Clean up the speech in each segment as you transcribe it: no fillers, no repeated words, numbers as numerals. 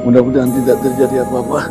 Mudah-mudahan tidak terjadi apa-apa.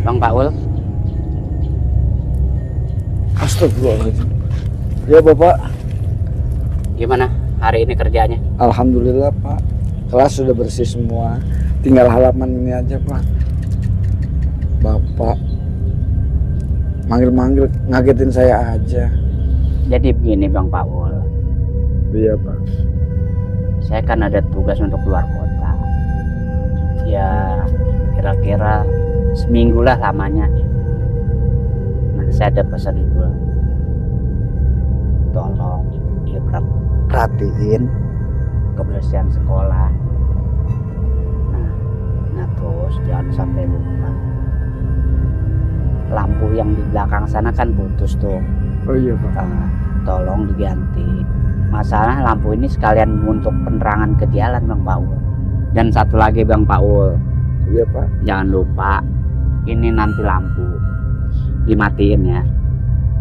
Bang Paul. Astagfirullahaladzim. Ya Bapak. Gimana hari ini kerjanya? Alhamdulillah Pak. Kelas sudah bersih semua. Tinggal halaman ini aja Pak. Bapak manggil-manggil ngagetin saya aja. Jadi begini Bang Paul. Iya Pak. Saya kan ada tugas untuk keluar kota. Ya kira-kira seminggu lah lamanya. Nah saya ada pesan dulu. Tolong perhatiin kebersihan sekolah. Nah terus jangan sampai lupa. Lampu yang di belakang sana kan putus tuh. Oh iya Pak. Tolong diganti. Masalah lampu ini sekalian untuk penerangan ke jalan Bang Paul. Dan satu lagi Bang Paul. Iya Pak. Jangan lupa ini nanti lampu dimatiin ya.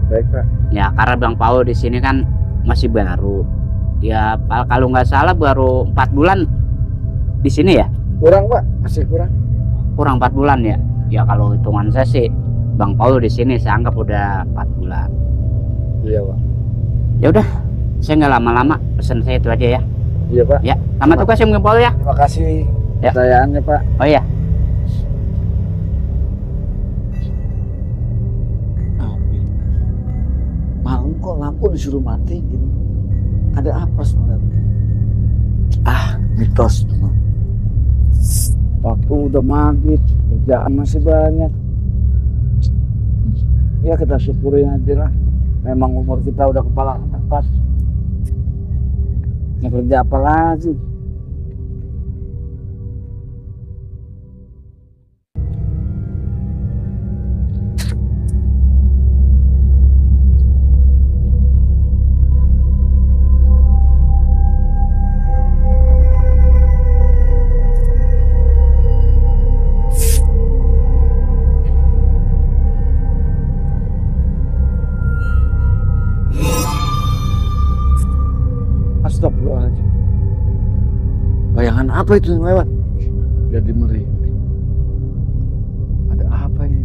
Baik Pak. Ya karena Bang Paul di sini kan masih baru. Ya kalau nggak salah baru 4 bulan di sini ya. Kurang Pak, masih kurang. Kurang 4 bulan ya. Ya kalau hitungan saya sih Bang Paul di sini saya anggap udah 4 bulan. Iya Pak. Ya udah, saya nggak lama-lama, pesan saya itu aja ya. Iya Pak. Ya, selamat tugas ya Bang Paul ya. Terima kasih Ya. pertanyaannya Pak. Oh iya. Malam kok lampu disuruh matiin. Ada apa sebenarnya? Mitos teman. Waktu udah maghrib, kerjaan masih banyak. Ya kita syukurin aja lah. Memang umur kita udah kepala empat. Mau kerja apa lagi? Astagfirullahaladzim. Bayangan apa itu yang lewat? Jadi merinding. Ada apa ini?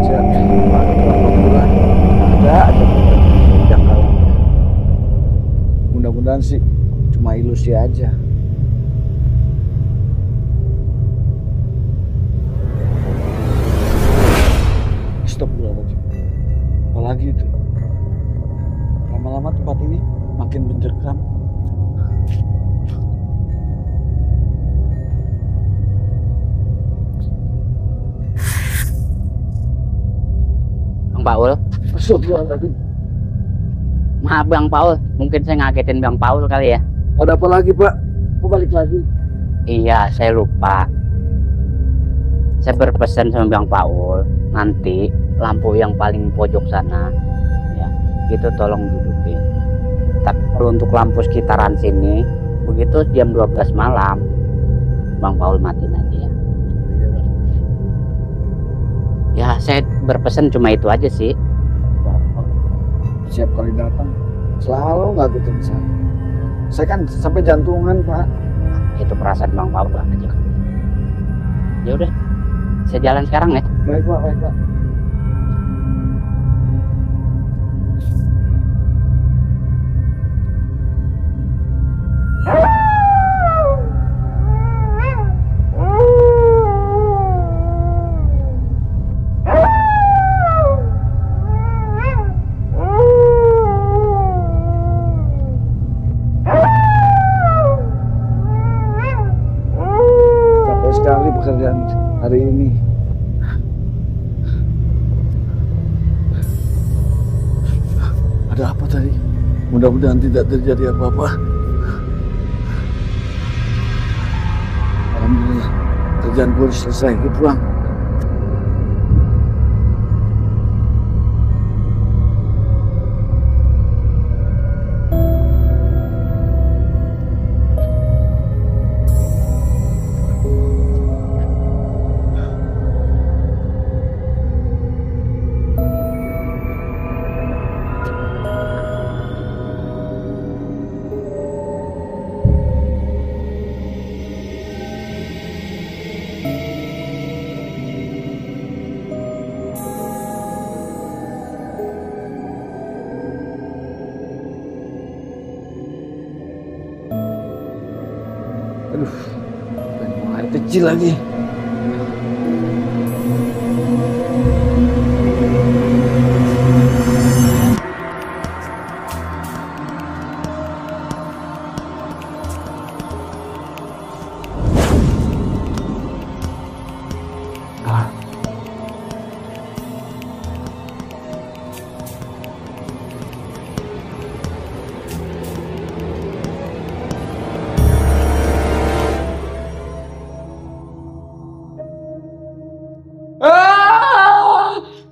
Sejak beberapa bulan ada aja jangkauannya. Mudah-mudahan sih cuma ilusi aja. Astagfirullahaladzim. Apalagi itu? Lama-lama tempat ini makin mencekam. Bang Paul. Astagfirullahaladzim. Maaf Bang Paul, mungkin saya ngagetin Bang Paul kali ya. Ada apa lagi Pak? Kok balik lagi? Iya, saya lupa. Saya berpesan sama Bang Paul, nanti lampu yang paling pojok sana ya itu tolong dihidupin. Tapi kalau untuk lampu sekitaran sini begitu jam 12 malam Bang Paul matiin aja ya. Ya saya berpesan cuma itu aja sih. Bapak siap kali datang selalu nggak gitu saya kan sampai jantungan Pak. Itu perasaan Bang Paul aja. Ya udah, saya jalan sekarang ya. Baik Pak, baik Pak. Capek sekali pekerjaan hari ini. Ada apa tadi? Mudah-mudahan tidak terjadi apa-apa. Alhamdulillah, kerjaan gue selesai. Gue pulang. Aduh, pengen mulai kecil lagi.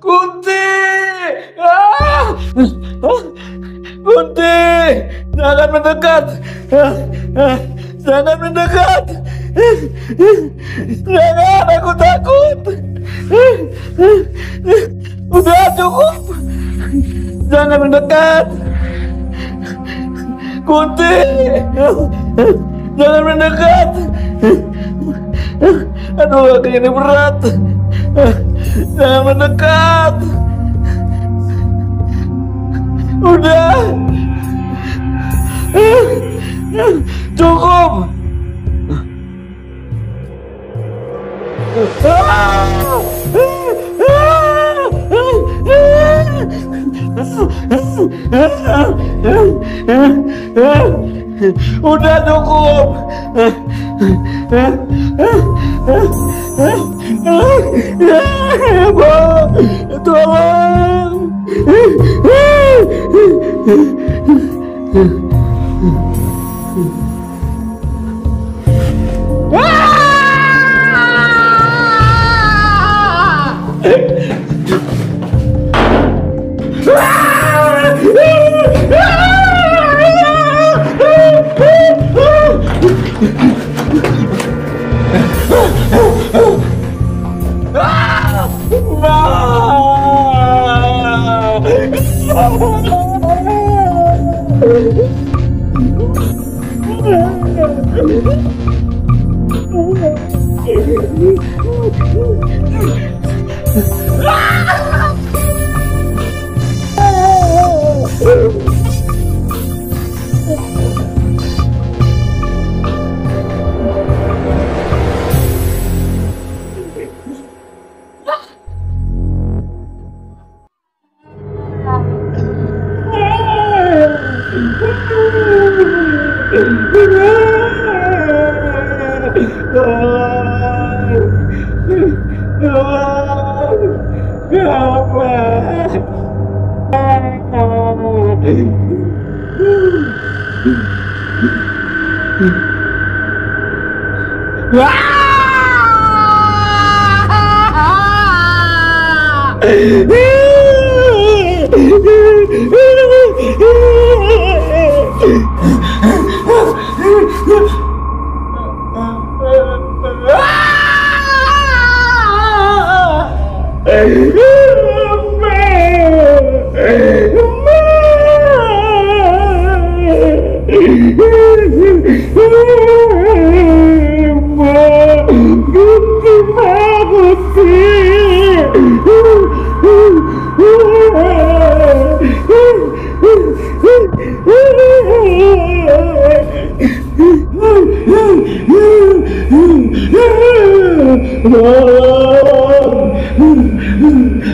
Kunti! Kunti! Jangan mendekat! Jangan mendekat! Jangan, aku takut! Udah cukup! Jangan mendekat! Kunti! Jangan mendekat! Aduh, kaki ini berat! Jangan mendekat. Udah. Cukup. Udah cukup. Tolong.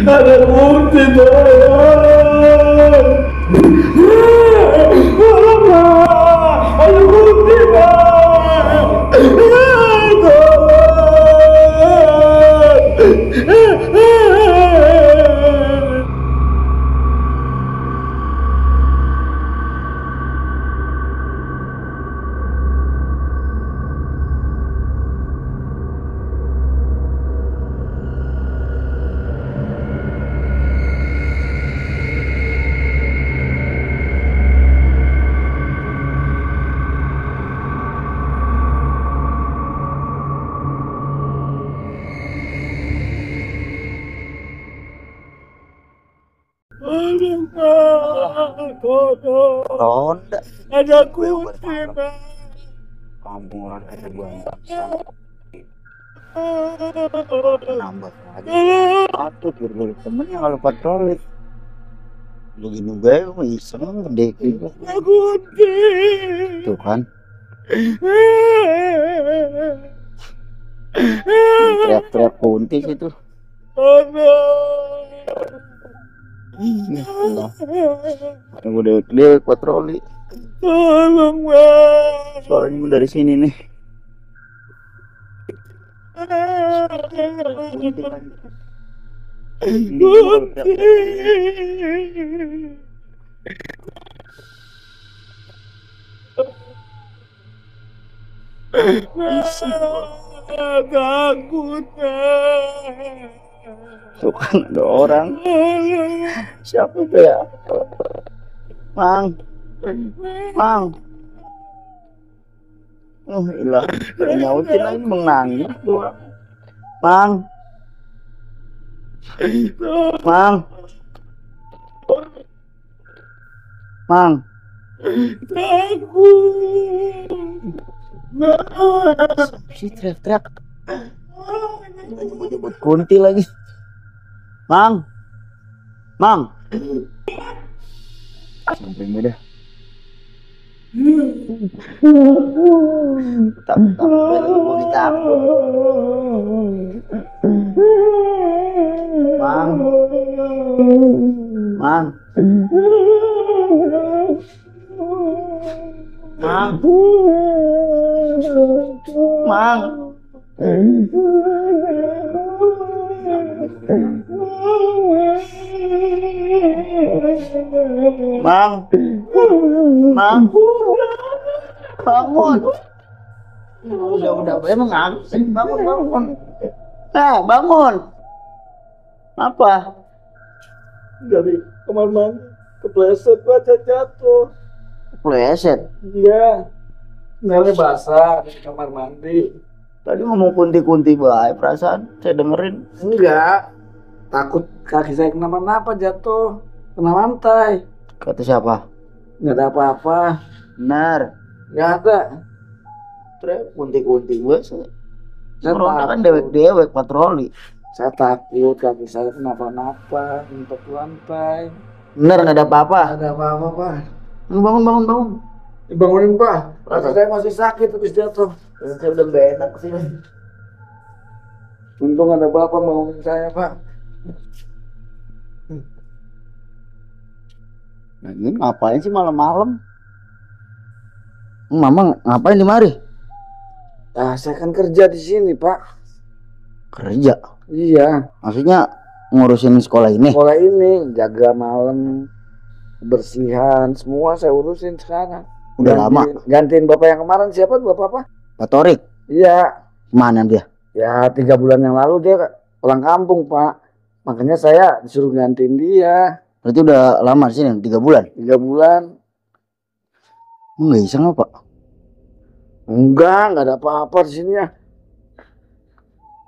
Ada bukti Bang. Ada bukti Bang. Ronda Ada kunci Bang. kampung orang ada bangsa nambah lagi atau berburu temennya kalau patroli begini gue mah iseng gede gitu Kunci. tuh kan teriak-teriak kunti gitu Oh no. Allah yang udah gede patroli Tolong Bang. suaranya dari sini nih Takut tuh kan ada orang siapa itu ya Mang oh ilah nyautin lagi menangis tuh Mang takut si teriak-teriak nyebut kunti lagi Mang sampai mudah tak mau ditakut Mang bangun udah emang ngantuk bangun bangun apa dari kamar mandi kepleset baca jatuh. pleset Iya, melnya basah di kamar mandi. tadi ngomong kunti-kunti baik perasaan saya dengerin Enggak, takut kaki saya kenapa-napa jatuh kena lantai. kata siapa Nggak ada apa-apa, benar nggak ada. terus kunti-kunti gue Saya Ronda kan takut. dewek patroli Saya takut kaki saya kenapa-napa, mentok lantai. bener nggak ada apa-apa Nggak ada apa-apa Pak. bangun Dibangunin Pak, kaki saya masih sakit habis jatuh. saya udah gak enak kesini Untung ada bapak bangunin saya Pak. nah, ini ngapain sih malam-malam mama ngapain di mari Nah, saya kan kerja di sini Pak. kerja Iya. maksudnya ngurusin sekolah ini Sekolah ini jaga malam, kebersihan, semua saya urusin sekarang. udah lama Gantiin bapak yang kemarin siapa tuh bapak apa? Pak Torik Iya. mana dia Ya 3 bulan yang lalu dia pulang kampung Pak. Makanya saya disuruh gantiin dia. Berarti udah lama di sini, 3 bulan. 3 bulan. Enggak iseng apa? Enggak ada apa-apa di sini ya.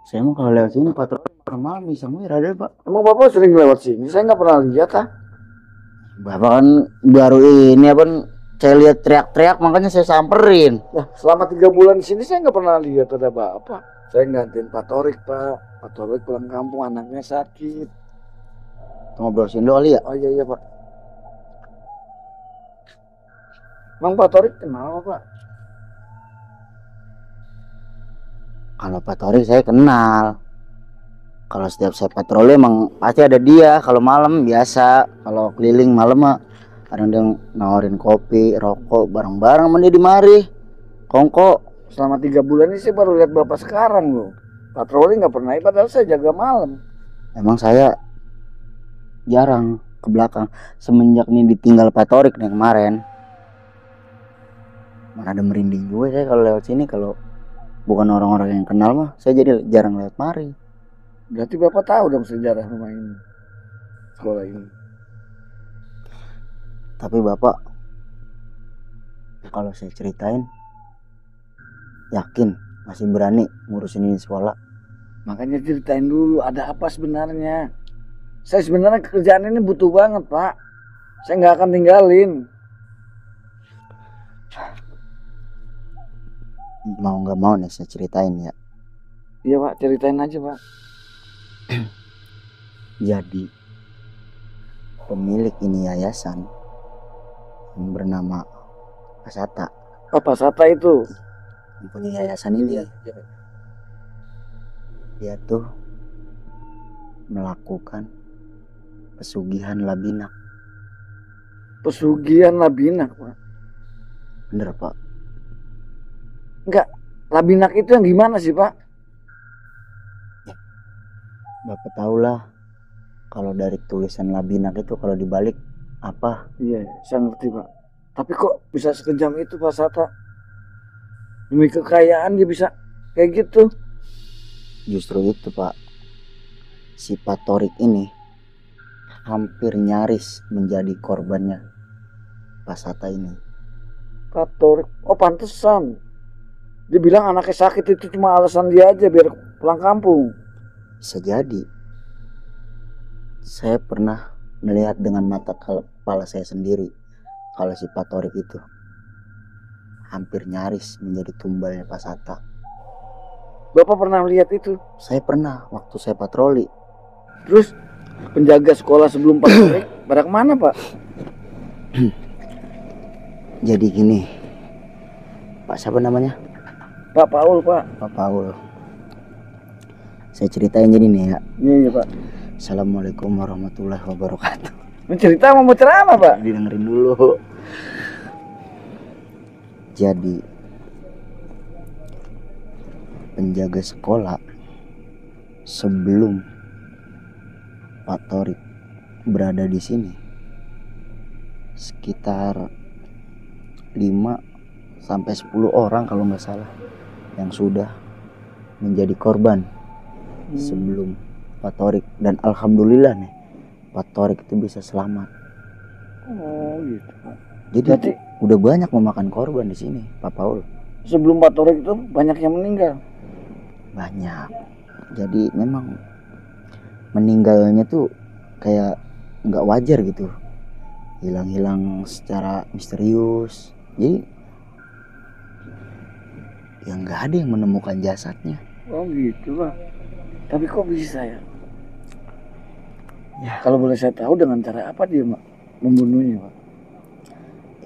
Saya mah kalau lewat sini patroli malam iseng ada Pak. Emang Bapak sering lewat sini? Saya nggak pernah lihat ah. Bapak kan baru ini apa? Saya lihat teriak-teriak makanya saya samperin. Nah, selama 3 bulan di sini saya nggak pernah lihat ada Bapak. Saya gantiin Pak Torik, Pak. Pak Torik pulang kampung, anaknya sakit. Ngobrol sini kali ya? Oh iya Pak. Emang Pak Torik kenal Pak? Kalau Pak Torik saya kenal. Kalau setiap saya patroli emang pasti ada dia. Kalau malam biasa, kalau keliling malam mah kadang dia nawarin kopi, rokok, bareng-bareng sama dia di mari. Kongko. Selama 3 bulan ini saya baru lihat Bapak sekarang loh. Patroli nggak pernah, padahal saya jaga malam. Emang saya jarang ke belakang. Semenjak nih ditinggal Pak Torik nih kemarin. Mana ada merinding juga saya kalau lewat sini. Kalau bukan orang-orang yang kenal mah saya jadi jarang lewat mari. Berarti Bapak tahu dong sejarah rumah ini, sekolah ini. Tapi Bapak, kalau saya ceritain, yakin masih berani ngurusin ini sekolah? Makanya ceritain dulu ada apa sebenarnya. Saya sebenarnya kerjaan ini butuh banget Pak. Saya nggak akan tinggalin. Mau nggak mau nih saya ceritain ya. Iya Pak, ceritain aja Pak. Jadi pemilik ini yayasan yang bernama Pasata. Oh Pak Sata itu. Punya yayasan ini. Dia tuh melakukan pesugihan Labinak. Pesugihan Labinak Pak. Bener Pak? Enggak, Labinak itu yang gimana sih Pak? Bapak tahulah kalau dari tulisan Labinak itu kalau dibalik apa? Iya, saya ngerti Pak. Tapi kok bisa sekejam itu Pak Sata? Demi kekayaan dia bisa kayak gitu. Justru itu Pak, si Pak Torik ini hampir nyaris menjadi korbannya Pak Sata ini. Pak Torik, oh pantesan. Dia bilang anaknya sakit itu cuma alasan dia aja biar pulang kampung. Bisa jadi. Saya pernah melihat dengan mata kepala saya sendiri kalau si Pak Torik itu hampir nyaris menjadi tumbalnya Pak Sata. Bapak pernah lihat itu? Saya pernah waktu saya patroli. Terus penjaga sekolah sebelum Pak Torik pada kemana Pak? Jadi gini, Pak siapa namanya? Pak Paul Pak. Pak Paul. Saya ceritain jadi nih ya. Iya Pak. Assalamualaikum warahmatullahi wabarakatuh. Ini cerita mau ceramah Pak? Didengerin dulu. Jadi penjaga sekolah sebelum Pak Torik berada di sini sekitar 5 sampai 10 orang kalau nggak salah yang sudah menjadi korban sebelum Pak Torik, dan alhamdulillah nih Pak Torik itu bisa selamat. Oh gitu Pak. Jadi Berarti udah banyak memakan korban di sini Pak Paul. sebelum Pak Torik itu banyak yang meninggal. Banyak. Jadi memang meninggalnya tuh kayak nggak wajar gitu, hilang-hilang secara misterius. Jadi ya nggak ada yang menemukan jasadnya. Oh gitu Pak. Tapi kok bisa ya? Ya kalau boleh saya tahu dengan cara apa dia Pak membunuhnya Pak?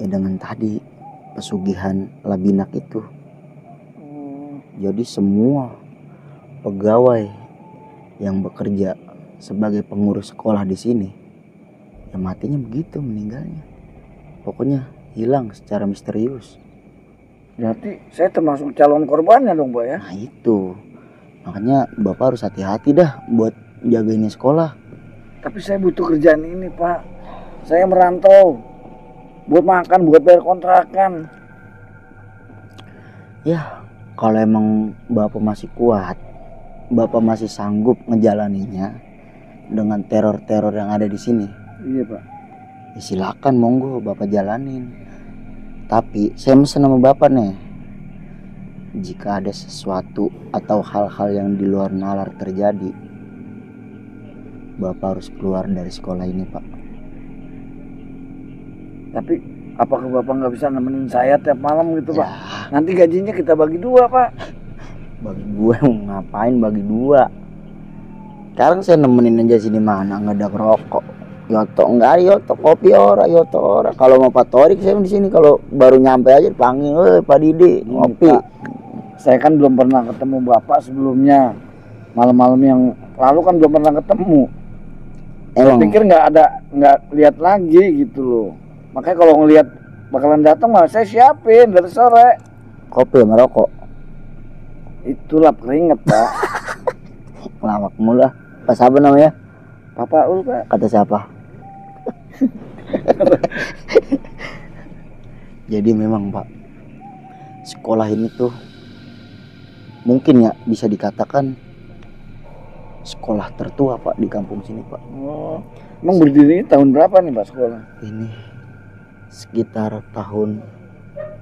Ya dengan tadi pesugihan Labinak itu. Jadi semua pegawai yang bekerja sebagai pengurus sekolah di sini ya matinya begitu, meninggalnya. Pokoknya hilang secara misterius. Berarti saya termasuk calon korbannya dong Pak ya? Nah itu. Makanya Bapak harus hati-hati dah buat jagain sekolah. Tapi saya butuh kerjaan ini Pak. Saya merantau. Buat makan, buat bayar kontrakan. Ya kalau emang Bapak masih kuat, Bapak masih sanggup ngejalaninya, dengan teror-teror yang ada di sini, Iya Pak. ya silakan monggo Bapak jalanin. Tapi saya mesen sama Bapak nih, jika ada sesuatu atau hal-hal yang di luar nalar terjadi, Bapak harus keluar dari sekolah ini, Pak. Tapi apakah Bapak nggak bisa nemenin saya tiap malam gitu Pak? Ya, Nanti gajinya kita bagi 2 Pak. bagi gue mau ngapain bagi 2? Sekarang saya nemenin aja sini mana nggak ada rokok. Yoto enggak, yoto kopi ora, yoto ora. Kalau mau Pak Torik saya di sini, kalau baru nyampe aja dipanggil, Pak Didi ngopi. Pak, saya kan belum pernah ketemu Bapak sebelumnya. Malam-malam yang lalu kan belum pernah ketemu. Saya Emang pikir nggak lihat lagi gitu loh. Makanya kalau ngelihat bakalan datang malah saya siapin dari sore. kopi sama rokok. Itulah keringet Pak. Ngelawak mulu ah. Pas apa namanya? Papa Ul Pak. Kata siapa? Jadi memang Pak, sekolah ini tuh mungkin ya bisa dikatakan sekolah tertua Pak di kampung sini Pak. Oh, emang berdiri tahun berapa nih Pak sekolah? Ini sekitar tahun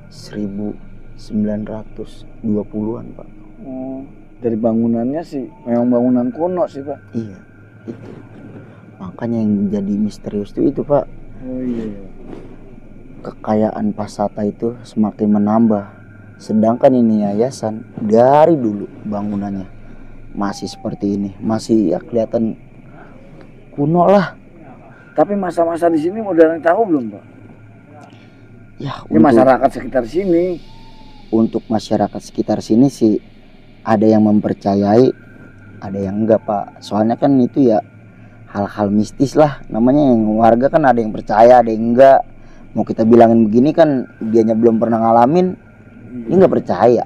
1920-an Pak. Oh, dari bangunannya sih memang bangunan kuno sih Pak. Iya, itu. Makanya yang jadi misterius itu Pak. Oh iya. Kekayaan Pasata itu semakin menambah. Sedangkan ini yayasan dari dulu bangunannya masih seperti ini, masih ya kelihatan kuno lah. Tapi masa-masa di sini udah ada yang tahu belum Pak? Ya, Ya masyarakat sekitar sini. untuk masyarakat sekitar sini sih ada yang mempercayai, ada yang enggak Pak. Soalnya kan itu ya hal-hal mistis lah namanya, yang warga kan ada yang percaya, ada yang enggak. Mau kita bilangin begini kan dianya belum pernah ngalamin, ini nggak percaya.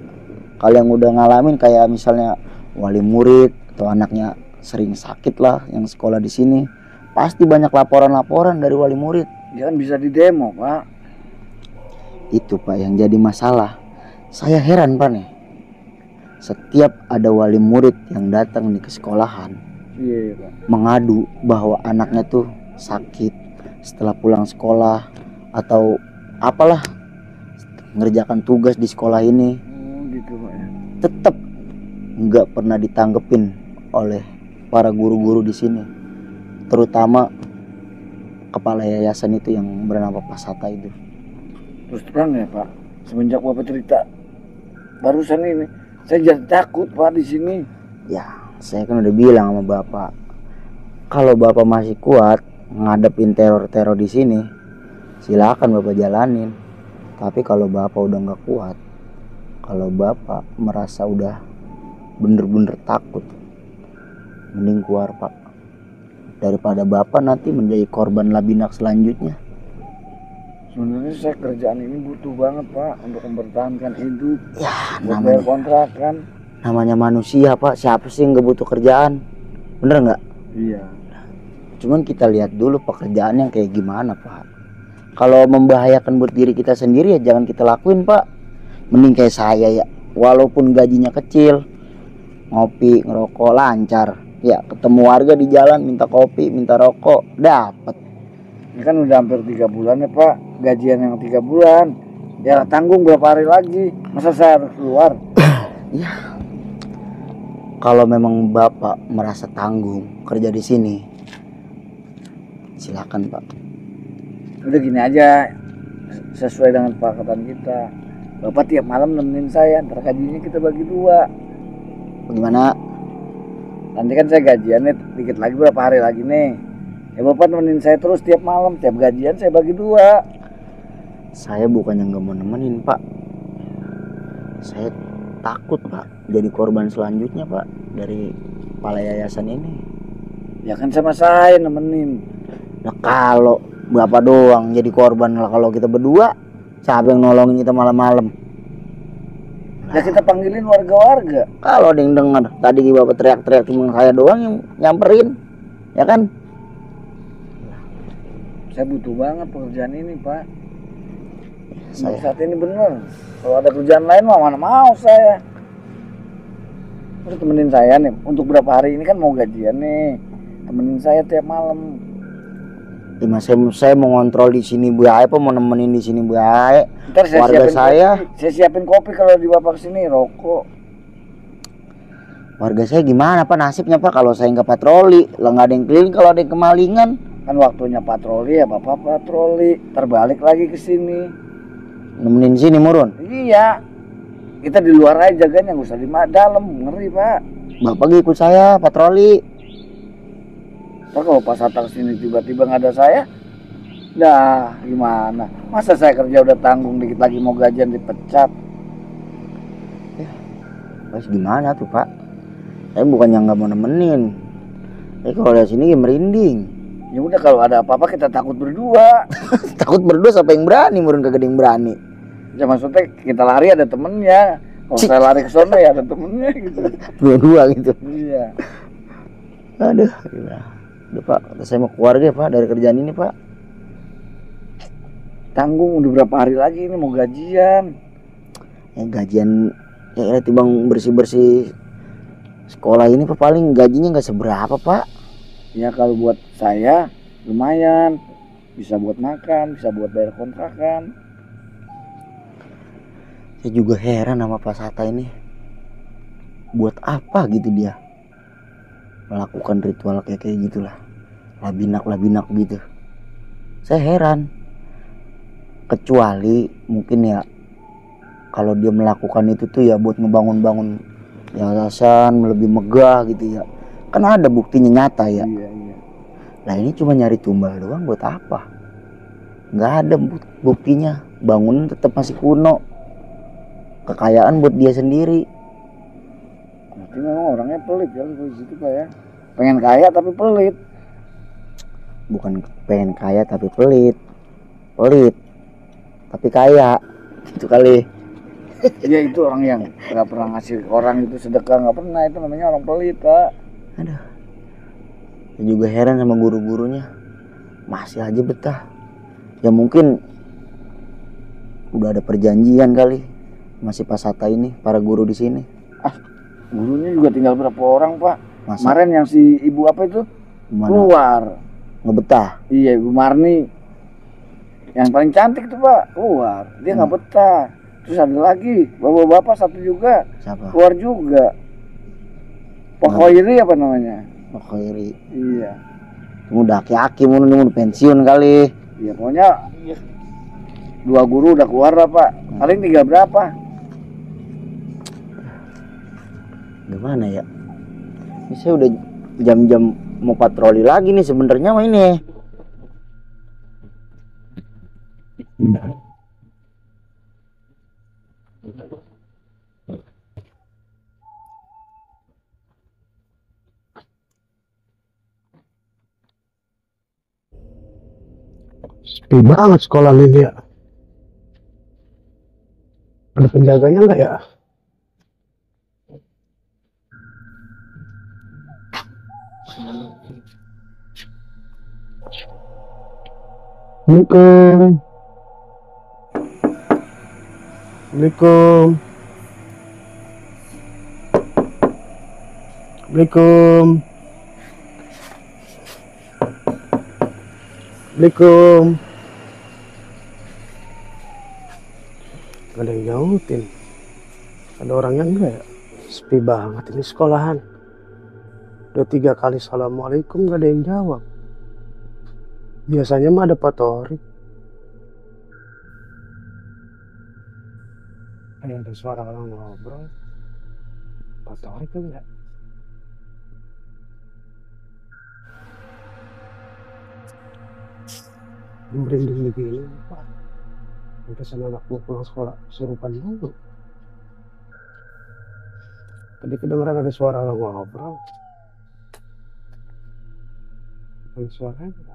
Kalau yang udah ngalamin kayak misalnya wali murid atau anaknya sering sakit lah yang sekolah di sini, pasti banyak laporan-laporan dari wali murid. Ya kan bisa di demo Pak. Itu Pak yang jadi masalah. Saya heran Pak nih, setiap ada wali murid yang datang nih ke sekolahan Iya Pak. mengadu bahwa anaknya tuh sakit setelah pulang sekolah atau apalah, ngerjakan tugas di sekolah ini, Oh gitu Pak ya. tetap nggak pernah ditanggepin oleh para guru-guru di sini, terutama kepala yayasan itu yang bernama Pasata itu. Terus terang ya Pak, semenjak Bapak cerita barusan ini, saya jadi takut Pak di sini. Ya, saya kan udah bilang sama Bapak, kalau Bapak masih kuat ngadepin teror-teror di sini, silakan Bapak jalanin. Tapi kalau Bapak udah nggak kuat, kalau Bapak merasa udah bener-bener takut, mending keluar Pak, daripada Bapak nanti menjadi korban labinak selanjutnya. Sebenarnya saya kerjaan ini butuh banget Pak untuk mempertahankan hidup, Ya buat bayar namanya, kontrakan. namanya manusia Pak, siapa sih yang nggak butuh kerjaan, bener nggak? Iya. Cuman kita lihat dulu pekerjaan yang kayak gimana Pak. Kalau membahayakan buat diri kita sendiri ya jangan kita lakuin Pak. Mending kayak saya ya, walaupun gajinya kecil, ngopi, ngerokok lancar. Ya ketemu warga di jalan minta kopi, minta rokok, dapat. Ini kan udah hampir 3 bulan ya Pak, gajian yang 3 bulan. Ya tanggung berapa hari lagi, masa saya harus keluar? Ya, kalau memang Bapak merasa tanggung kerja di sini, silakan Pak. Udah gini aja, sesuai dengan kesepakatan kita. Bapak tiap malam nemenin saya, ntar gajinya kita bagi 2. Bagaimana? Nanti kan saya gajiannya dikit lagi, berapa hari lagi nih. Ya Bapak nemenin saya terus tiap malam, tiap gajian saya bagi 2. Saya bukannya nggak mau nemenin Pak, saya takut Pak jadi korban selanjutnya Pak dari kepala yayasan ini. Ya kan sama saya nemenin. Nah kalau Bapak doang jadi korban, lah kalau kita berdua siapa yang nolongin kita malam-malam? Ya kita panggilin warga-warga. Kalau ada yang dengar tadi Bapak teriak-teriak cuma saya doang yang nyamperin, ya kan? Saya butuh banget pekerjaan ini Pak. Saya Saat ini bener. Kalau ada kerjaan lain mah mana mau saya. Terus temenin saya nih. Untuk berapa hari ini kan mau gajian nih. temenin saya tiap malam. Ya, Mas, saya mau ngontrol di sini bae apa mau nemenin di sini bae. Ntar saya Warga siapin saya. kopi. Saya siapin kopi kalau di bapak kesini, rokok. Warga saya gimana Pak nasibnya Pak kalau saya nggak patroli? Lah nggak ada yang keliling kalau ada yang kemalingan. Kan waktunya patroli ya bapak patroli. Terbalik lagi ke sini. Nemenin di sini Murun. Iya. Kita di luar aja jaganya, nggak usah di dalam. Ngeri Pak. Bapak ikut saya patroli. Ntar kalau pas Hatta kesini tiba-tiba nggak ada saya, dah gimana? Masa saya kerja udah tanggung, dikit lagi mau gajian dipecat? Terus gimana tuh Pak? Saya bukannya nggak mau nemenin. Tapi kalau dari sini ya merinding. Ya udah kalau ada apa-apa kita takut berdua. Takut berdua siapa yang berani Murun kagak ada yang berani. Ya maksudnya kita lari ada temennya. Kalau saya lari ke sana ya ada temennya gitu. Dua-dua gitu. Iya. Aduh, gila. Udah Pak, saya mau keluarga ya Pak dari kerjaan ini Pak. Tanggung udah berapa hari lagi ini mau gajian. Ya gajian ya timbang bersih-bersih sekolah ini Pak paling gajinya nggak seberapa Pak. Ya kalau buat saya lumayan, bisa buat makan, bisa buat bayar kontrakan. Saya juga heran sama Pak Sata ini. Buat apa gitu dia melakukan ritual kayak gitulah, labinak gitu. Saya heran. Kecuali mungkin ya kalau dia melakukan itu tuh ya buat ngebangun-bangun yayasan lebih megah gitu ya. Kan ada buktinya nyata ya. Iya. Nah ini cuma nyari tumbal doang buat apa? Nggak ada buktinya. Bangunan tetap masih kuno. Kekayaan buat dia sendiri. Berarti memang orangnya pelit ya gitu Pak ya. Pengen kaya tapi pelit. Bukan pengen kaya tapi pelit. Pelit tapi kaya. Gitu kali. Iya itu orang yang nggak pernah ngasih orang itu sedekah, nggak pernah, itu namanya orang pelit Pak. Aduh. Saya juga heran sama guru-gurunya. Masih aja betah. Ya mungkin udah ada perjanjian kali. Masih Pak Sata ini, para guru di sini. Gurunya juga tinggal berapa orang Pak. Masa Kemarin yang si ibu apa itu gimana? keluar. Ngebetah. Iya Ibu Marni. Yang paling cantik tuh Pak keluar. Dia nggak betah. Terus ada lagi bapak-bapak satu juga Siapa? keluar juga. Pak Khoiri apa namanya? Pak Khairi. Iya. Udah aki-aki mau pensiun kali. Iya pokoknya 2 guru udah keluar lah Pak. Paling 3 berapa? Gimana ya? Ini saya udah jam-jam mau patroli lagi nih sebenarnya mah ini. Sepi banget sekolah ini ya. Ada penjaganya nggak ya? Assalamualaikum. Assalamualaikum. Assalamualaikum. Assalamualaikum. Gak ada yang nyautin. Ada orangnya enggak ya? Sepi banget ini sekolahan. Udah 3 kali assalamualaikum gak ada yang jawab. Biasanya mah ada Pak Tori. Ada suara orang ngobrol. Pak Tori kan enggak? Merinding begini Pak. Sampai sana anak gua pulang sekolah surupan dulu. Tadi kedengeran ada suara orang ngobrol. Ada suaranya.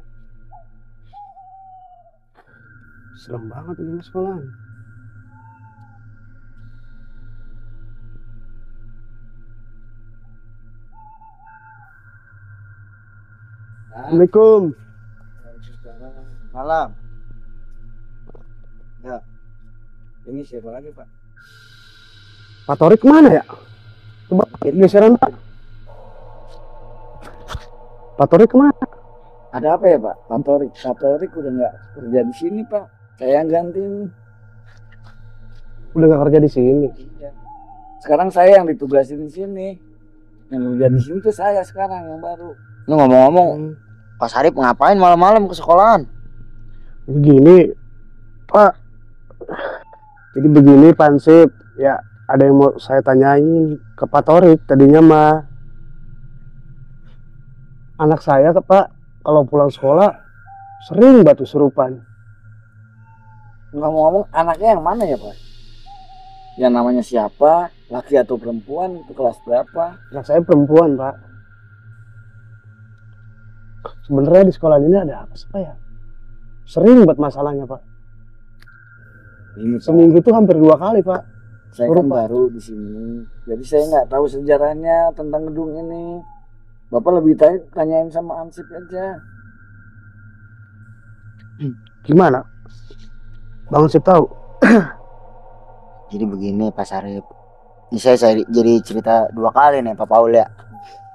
Serem banget ini sekolahan. Assalamualaikum. Malam. Ya. Ini siapa lagi Pak? Pak Tori kemana ya? Coba geseran Pak. Pak Torik kemana? Ada apa ya Pak? Pak Torik udah nggak kerja di sini Pak. Saya yang gantiin. Udah gak kerja di sini. Iya. Sekarang saya yang ditugasin di sini. Yang kerja di sini tuh saya sekarang yang baru. Lu ngomong-ngomong, Pak Sarip ngapain malam-malam ke sekolahan? Begini, Pak. Jadi begini Pansip, ya ada yang mau saya tanyain ke Pak Torik. Tadinya mah anak saya ke Pak kalau pulang sekolah sering batu serupan. Ngomong-ngomong anaknya yang mana ya Pak? Yang namanya siapa? Laki atau perempuan? Itu kelas berapa? Anak saya perempuan Pak. Sebenarnya di sekolah ini ada apa sih Pak ya? Sering buat masalahnya Pak. Ini Pak, Seminggu tuh hampir 2 kali Pak. saya kan Pak. baru di sini. Jadi saya nggak tahu sejarahnya tentang gedung ini. Bapak lebih tanyain sama Ansip aja. Gimana? Bang Sip tahu? Jadi begini Pak Sarip. Ini saya jadi cerita 2 kali nih Pak Paul ya.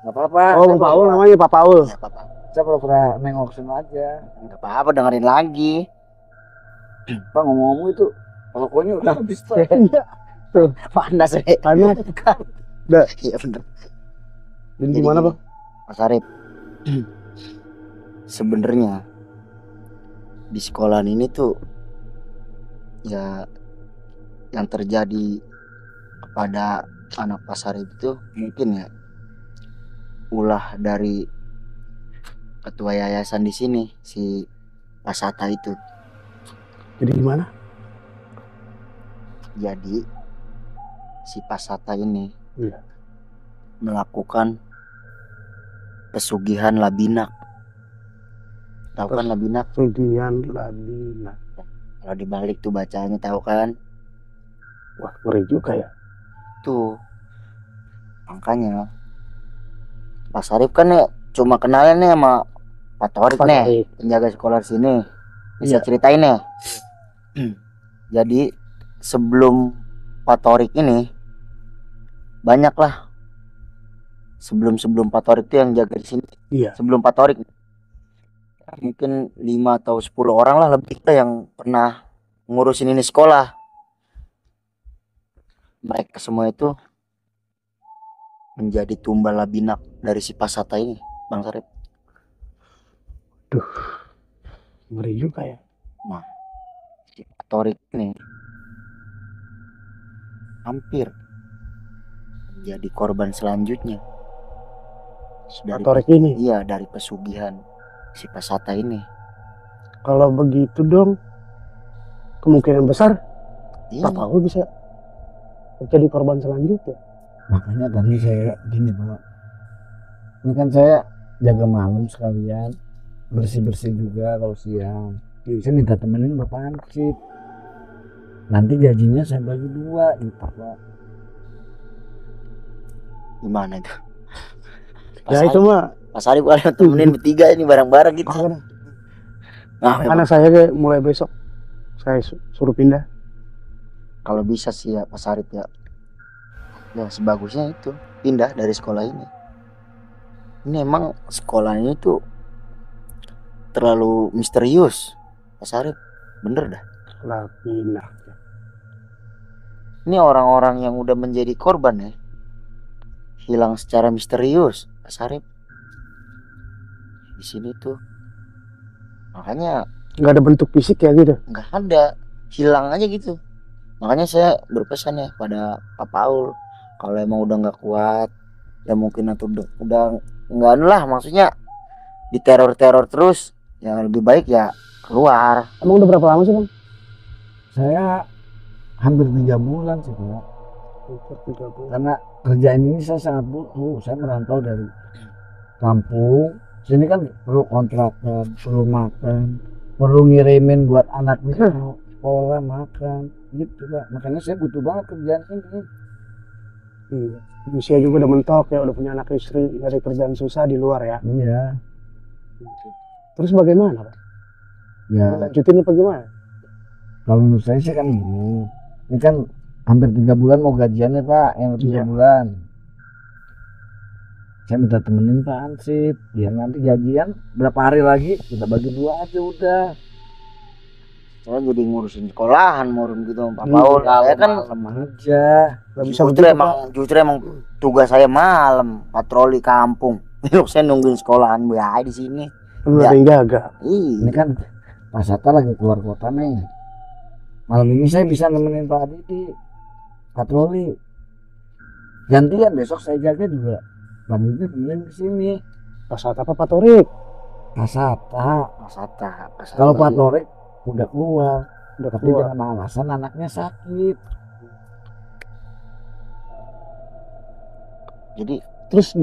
Nggak apa-apa. Oh Bang Paul namanya Pak Paul. Ya, Pak Paul. Saya pernah nengok sana aja. Nggak apa-apa, dengerin lagi. Pak ngomong-ngomong itu rokoknya udah habis Pak. Iya. Tuh, Panas ya. panas. Udah. Iya bener. Dan Jadi gimana gini, Bang? Pak Sarip. Sebenarnya di sekolahan ini tuh ya yang terjadi kepada anak Pak Sarip itu mungkin ya ulah dari ketua yayasan di sini, si Pak Sata itu. Jadi gimana? Jadi si Pak Sata ini Iya. melakukan pesugihan Labinak. Tahu kan Labinak? Sugihan Labina. Kalau dibalik tuh bacanya, tahu kan? Wah, ngeri juga ya. Tuh. Makanya Pak Sarip kan ya cuma kenalan nih sama Pak Torik Pak nih, Torik. penjaga sekolah sini. Bisa Iya. ceritain nih. Jadi sebelum Pak Torik ini banyaklah sebelum Pak Torik itu yang jaga di sini. Iya. Sebelum Pak Torik mungkin 5 atau 10 orang lah lebih lah yang pernah ngurusin ini sekolah. Mereka semua itu menjadi tumbal Labinak dari si Pak Sata ini, Bang Sarip. Ngeri juga ya. Si Pak Torik ini hampir menjadi korban selanjutnya Pak Torik ini. Iya, dari pesugihan si Pak Sata ini. Kalau begitu dong, kemungkinan besar Iya, Pak Paul bisa jadi korban selanjutnya. Makanya tadi saya gini Pak. Ini kan saya jaga malam sekalian. Bersih-bersih juga kalau siang. Saya minta temenin Bapak Ansip. Nanti gajinya saya bagi 2 gitu Pak. gimana itu? Ya itu mah Pak Sarip kalian temenin bertiga ini bareng-bareng gitu. Nah, memang anak saya kayak mulai besok saya suruh pindah. kalau bisa sih ya Pak Sarip ya. Ya sebagusnya itu pindah dari sekolah ini. Ini emang sekolah ini tuh terlalu misterius, Pak Sarip. Bener dah. Labina. Ini orang-orang yang udah menjadi korban ya, hilang secara misterius, Pak Sarip. Di sini tuh makanya Nggak ada bentuk fisik ya gitu. nggak ada, hilang aja gitu. Makanya saya berpesan ya pada Pak Paul, kalau emang udah nggak kuat ya mungkin atau udah nggak lah, maksudnya diteror-teror terus, yang lebih baik ya keluar. Emang udah berapa lama sih Bang? Saya hampir 3 bulan sih Pak. 30. Karena kerjaan ini saya sangat butuh. Saya merantau dari kampung. Sini kan perlu kontrakan, perlu makan, perlu ngirimin buat anak minum, sekolah, makan, gitu Pak. Makanya saya butuh banget kerjaan ini. Iya. Usia juga udah mentok ya, udah punya anak istri, dari kerjaan susah di luar ya. Iya. Terus bagaimana Pak? Ya, Lanjutin apa gimana? kalau menurut saya sih kan gini. Ini kan hampir 3 bulan mau gajiannya Pak, yang 3 Iya. bulan. Saya minta temenin Pak Ansip, biar nanti gajian berapa hari lagi kita bagi 2 aja udah. Saya jadi ngurusin sekolahan murun gitu sama Pak Paul. Saya kan malam aja. Gak bisa justru begitu, emang Pak. justru emang tugas saya malam patroli kampung. Lu saya nungguin sekolahan gue aja di sini. Lu Ya. ada yang jaga. Ini Ih, kan Pak Sata lagi keluar kota nih. Malam ini saya bisa nemenin Pak Aditi patroli. Gantian besok saya jaga juga. Pak Aditi temenin ke sini. Pas saat apa Pak Torik? Pak Sata. Pasata. Kalau Pak Torik udah keluar, Udah tapi keluar. dengan alasan anaknya sakit. Jadi Terus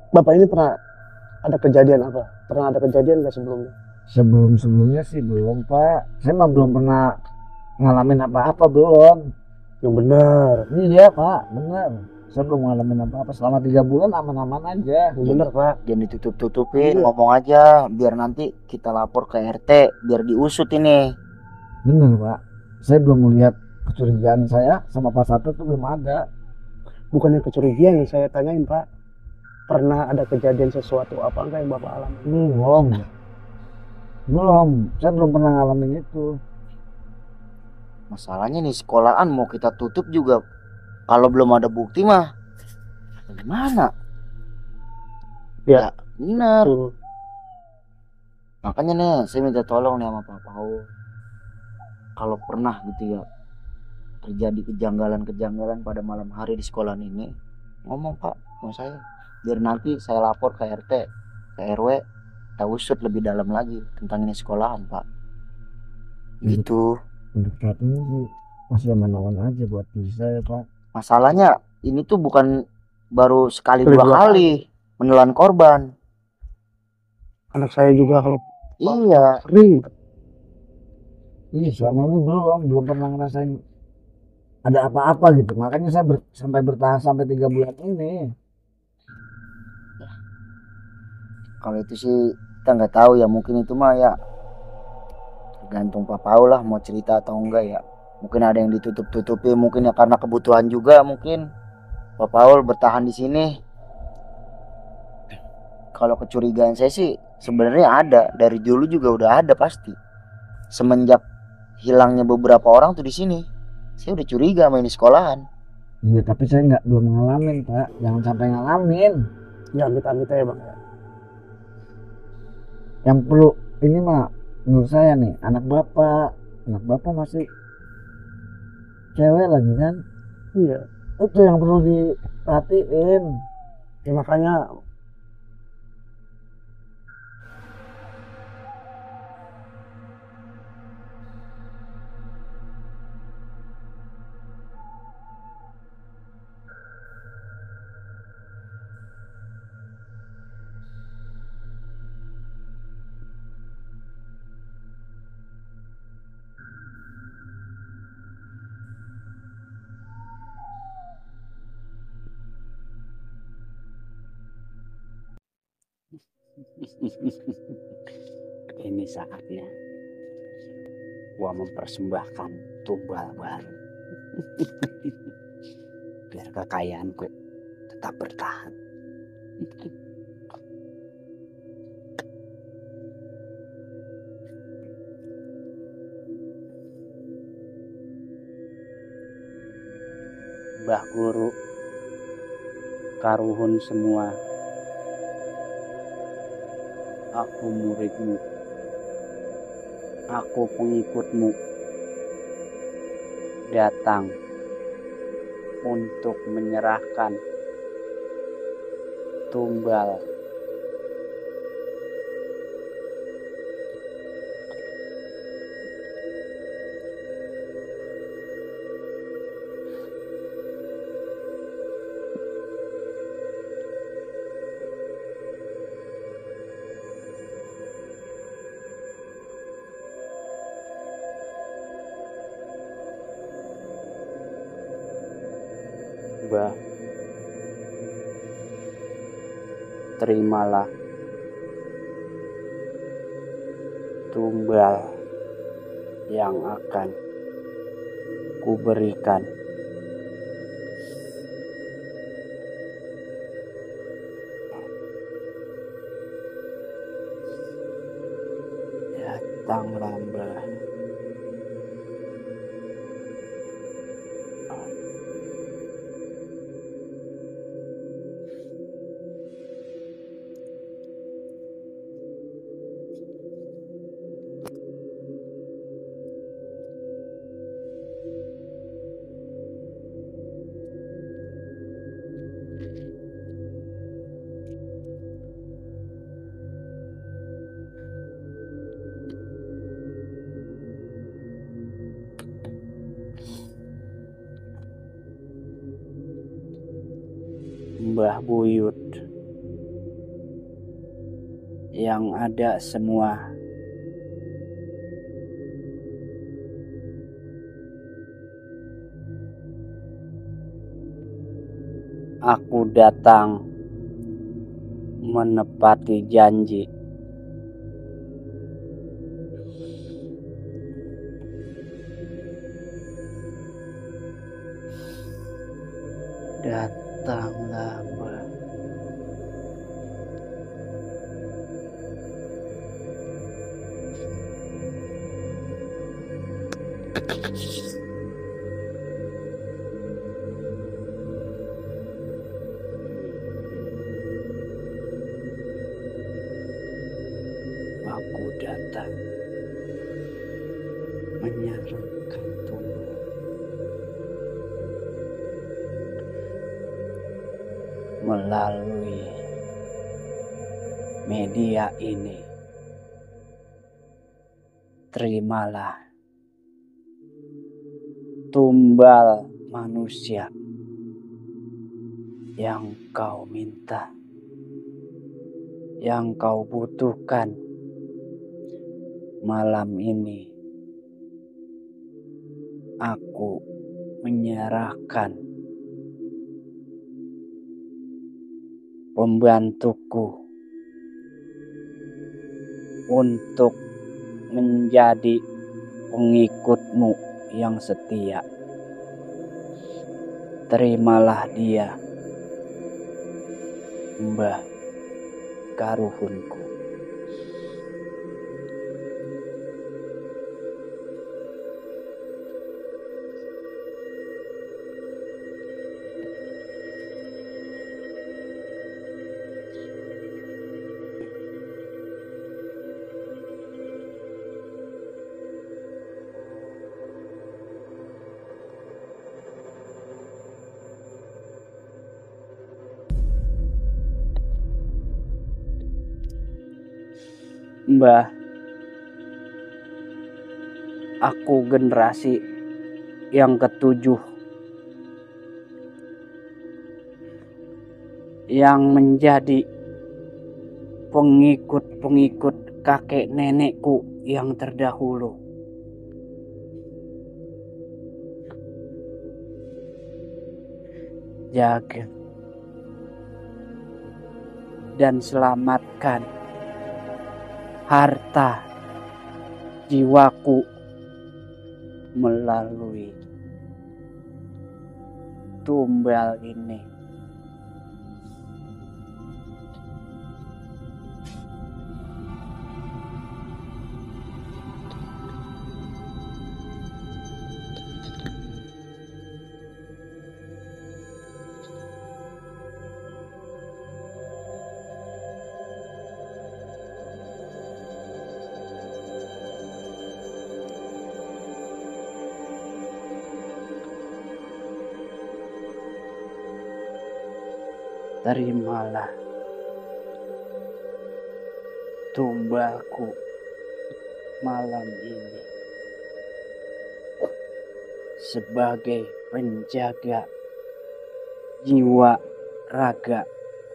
Bapak ini pernah ada kejadian apa? Pernah ada kejadian nggak sebelumnya? Sebelum-sebelumnya sih belum Pak. Saya mah belum pernah ngalamin apa-apa belum. Yang benar. Iya Pak, bener. Saya belum ngalamin apa-apa. Selama 3 bulan aman-aman aja. Yang benar, Pak. jangan ditutup-tutupin, Iya. ngomong aja biar nanti kita lapor ke RT biar diusut ini. Bener Pak. Saya belum melihat kecurigaan saya sama Pak Satu tuh belum ada. Bukannya kecurigaan yang saya tanyain, Pak. Pernah ada kejadian sesuatu apa enggak yang Bapak alami? Belum. Belum. Saya belum pernah ngalamin itu. Masalahnya nih sekolahan mau kita tutup juga kalau belum ada bukti mah gimana? Ya. Benar. Tuh. Makanya nih saya minta tolong nih sama Pak Paul. Kalau pernah gitu ya terjadi kejanggalan-kejanggalan pada malam hari di sekolah ini, ngomong Pak sama saya. Biar nanti saya lapor ke RT, ke RW, kita usut lebih dalam lagi tentang ini sekolahan Pak. Gitu. Untuk saat ini sih masih aman-aman aja buat diri saya Pak. Masalahnya ini tuh bukan baru sekali Kali dua dua kali menelan korban. Anak saya juga kalau Iya. sering. Iya selama ini belum pernah ngerasain ada apa-apa gitu. Makanya saya sampai bertahan sampai 3 bulan ini. Kalau itu sih kita nggak tahu ya, mungkin itu mah ya tergantung Pak Paul lah mau cerita atau enggak ya. Mungkin ada yang ditutup-tutupi, mungkin ya karena kebutuhan juga mungkin Pak Paul bertahan di sini. Kalau kecurigaan saya sih sebenarnya ada, dari dulu juga udah ada pasti. Semenjak hilangnya beberapa orang tuh di sini, saya udah curiga main di sekolahan. Iya tapi saya belum ngalamin Pak. Jangan sampai ngalamin. Ya amit-amit ya, Bang. Yang perlu ini mah menurut saya nih anak bapak masih cewek lagi kan. Iya. Itu yang perlu diperhatiin. Ya makanya Ini saatnya gua mempersembahkan tumbal baru. Biar kekayaanku tetap bertahan. Mbah Guru, karuhun semua, aku muridmu, aku pengikutmu, datang untuk menyerahkan tumbal Mbah. Terimalah tumbal yang akan kuberikan. Datanglah Mbah. Mbah Buyut, yang ada semua. Aku datang menepati janji. Datanglah Mbah. Aku datang menyerahkan tubuh. Melalui media ini, terimalah tumbal manusia yang kau minta, yang kau butuhkan malam ini. Aku menyerahkan pembantuku untuk menjadi pengikutmu yang setia. Terimalah dia, Mbah Karuhunku. Mbah, aku generasi yang ketujuh yang menjadi pengikut-pengikut kakek nenekku yang terdahulu. Jaga dan selamatkan harta jiwaku melalui tumbal ini. Terimalah tumbalku malam ini sebagai penjaga jiwa, raga,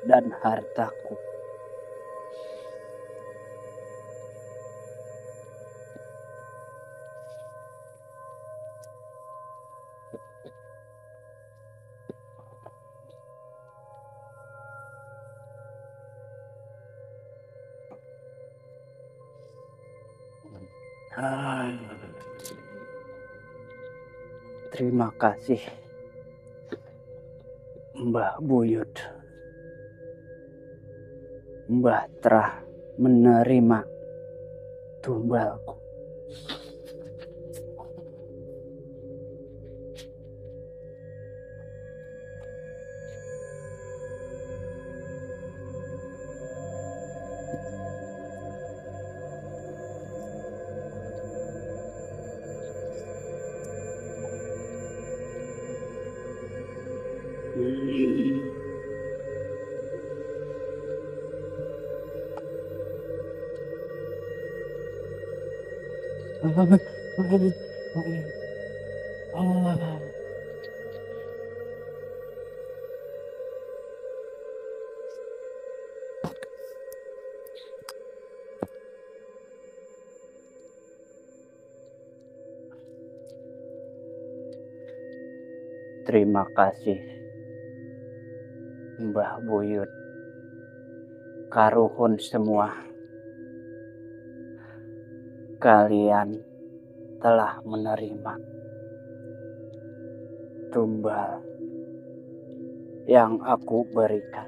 dan hartaku. Terima kasih, Mbah Buyut. Mbah telah menerima tumbalku. Terima kasih Mbah Buyut, karuhun semua. Kalian telah menerima tumbal yang aku berikan.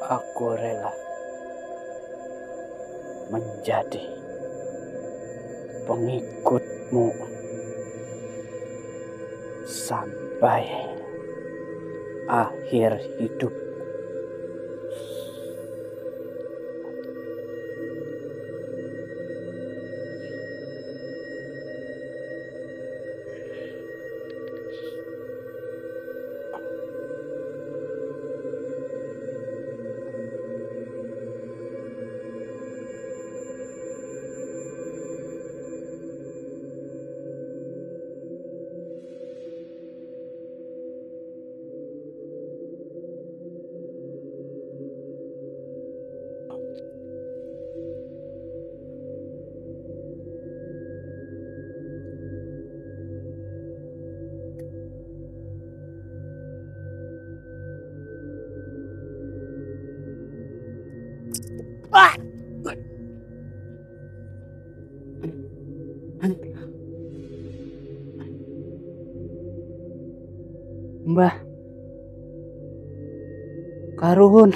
Aku rela menjadi pengikutmu sampai akhir hidup. Mbah Karuhun,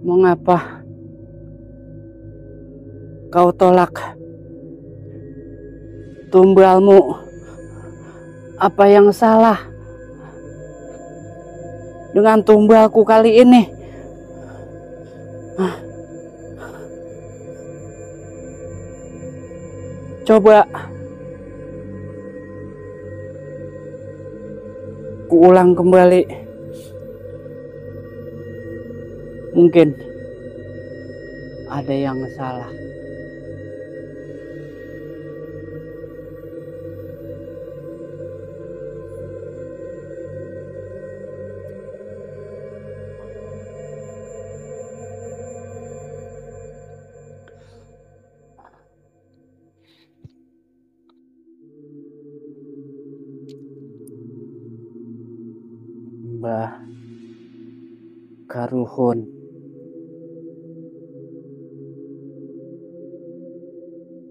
mengapa kau tolak tumbalmu? Apa yang salah dengan tumbalku kali ini? Coba kuulang kembali. Mungkin ada yang salah. Mbah Karuhun,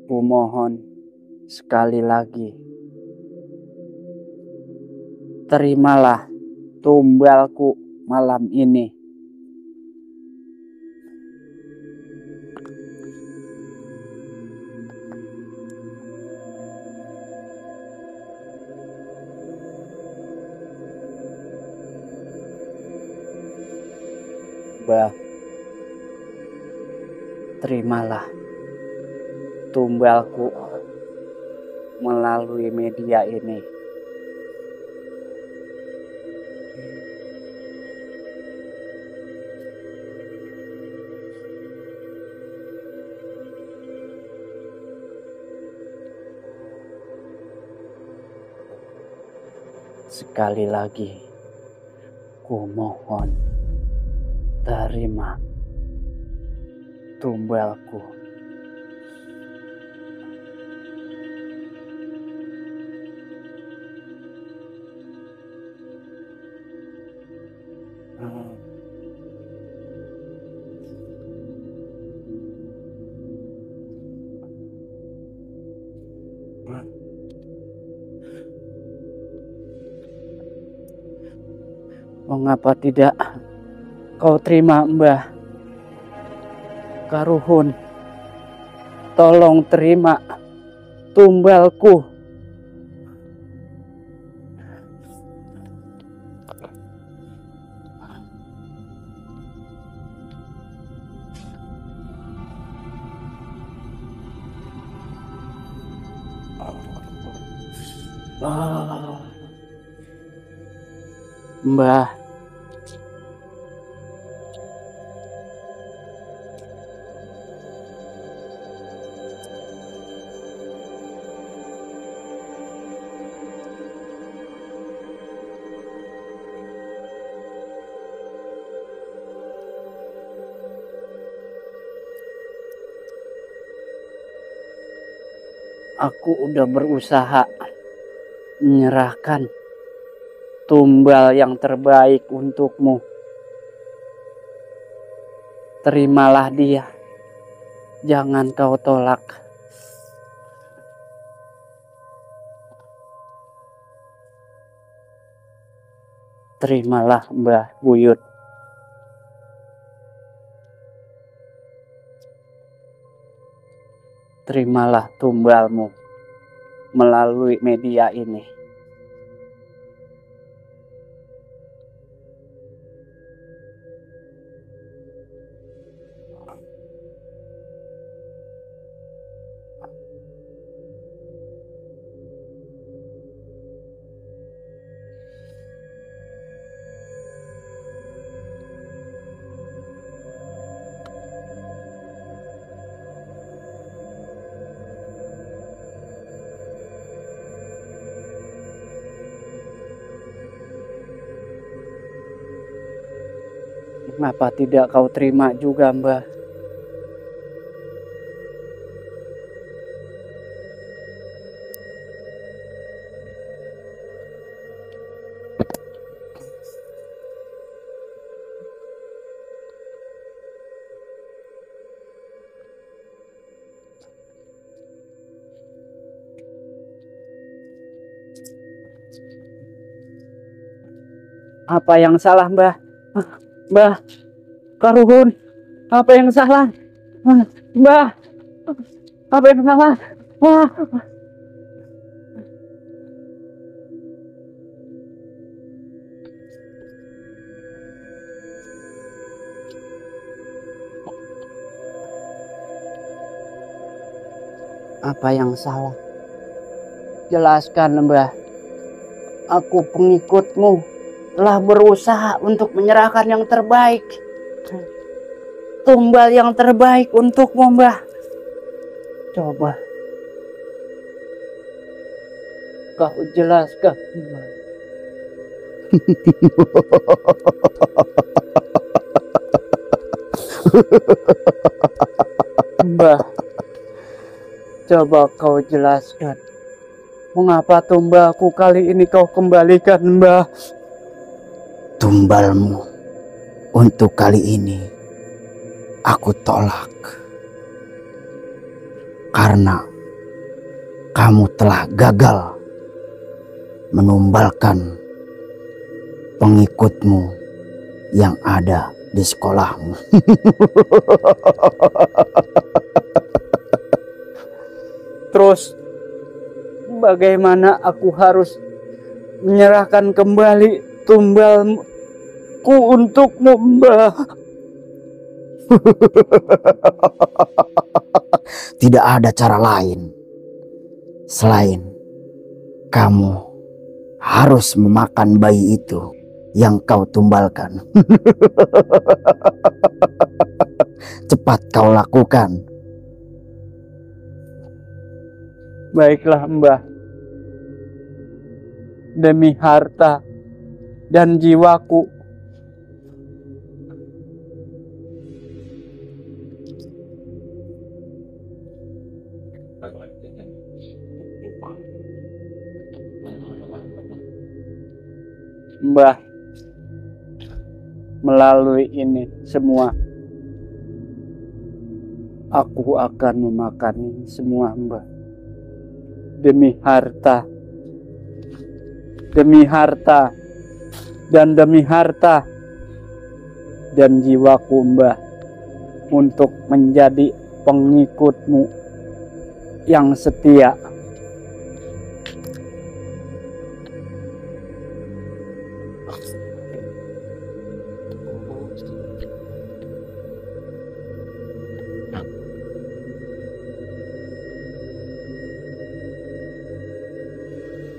kumohon sekali lagi, terimalah tumbalku malam ini. Mbah, terimalah tumbalku melalui media ini. Sekali lagi, kumohon terima tumbalku. Mengapa tidak kau terima, Mbah? Karuhun, tolong terima tumbalku. Mbah, aku udah berusaha menyerahkan tumbal yang terbaik untukmu. Terimalah dia. Jangan kau tolak. Terimalah, Mbah Buyut. Terimalah tumbalmu melalui media ini. Kenapa tidak kau terima juga, Mbah? Apa yang salah, Mbah? Mbah, Karuhun, apa yang salah? Mbah, apa yang salah? Wah. Apa yang salah? Jelaskan, Mbah. Aku pengikutmu. Telah berusaha untuk menyerahkan yang terbaik. Tumbal yang terbaik untukmu, Mbah. Coba kau jelaskan. Mbah, coba kau jelaskan. Mengapa tumbalku kali ini kau kembalikan, Mbah? Tumbalmu untuk kali ini aku tolak karena kamu telah gagal menumbalkan pengikutmu yang ada di sekolahmu. Terus bagaimana aku harus menyerahkan kembali tumbalku untukmu, Mbah? Tidak ada cara lain selain kamu harus memakan bayi itu yang kau tumbalkan. Cepat kau lakukan. Baiklah, Mbah. Demi harta dan jiwaku, Mbah, melalui ini semua aku akan memakan ini semua, Mbah. Demi harta dan demi harta dan jiwaku Mbah untuk menjadi pengikutmu yang setia.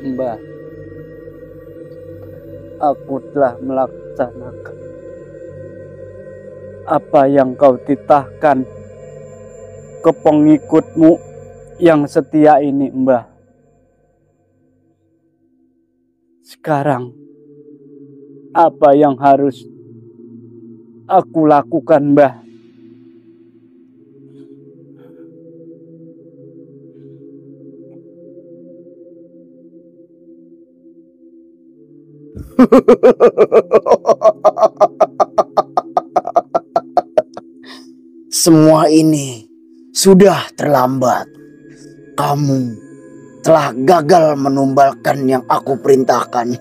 Mbah, aku telah melaksanakan apa yang kau titahkan ke pengikutmu yang setia ini, Mbah. Sekarang, apa yang harus aku lakukan, Mbah? Semua ini sudah terlambat. Kamu telah gagal menumbalkan yang aku perintahkan.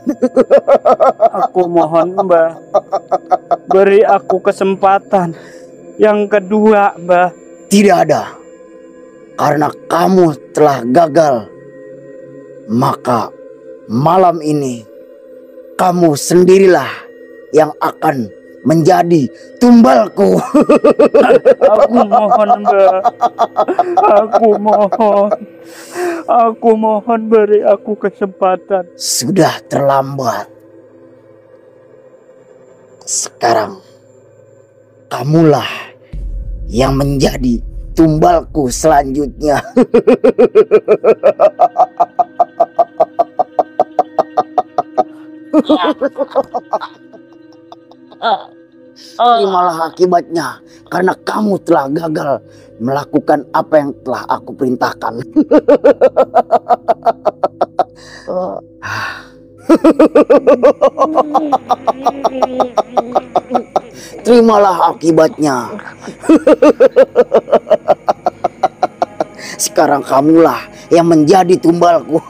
Aku mohon, Mbah, beri aku kesempatan yang kedua, Mbah. Tidak ada. Karena kamu telah gagal, maka malam ini kamu sendirilah yang akan menjadi tumbalku. Aku mohon, Mbah. Aku mohon beri aku kesempatan. Sudah terlambat. Sekarang kamulah yang menjadi tumbalku selanjutnya. Terimalah akibatnya karena kamu telah gagal melakukan apa yang telah aku perintahkan. Terimalah akibatnya. Sekarang kamulah yang menjadi tumbalku.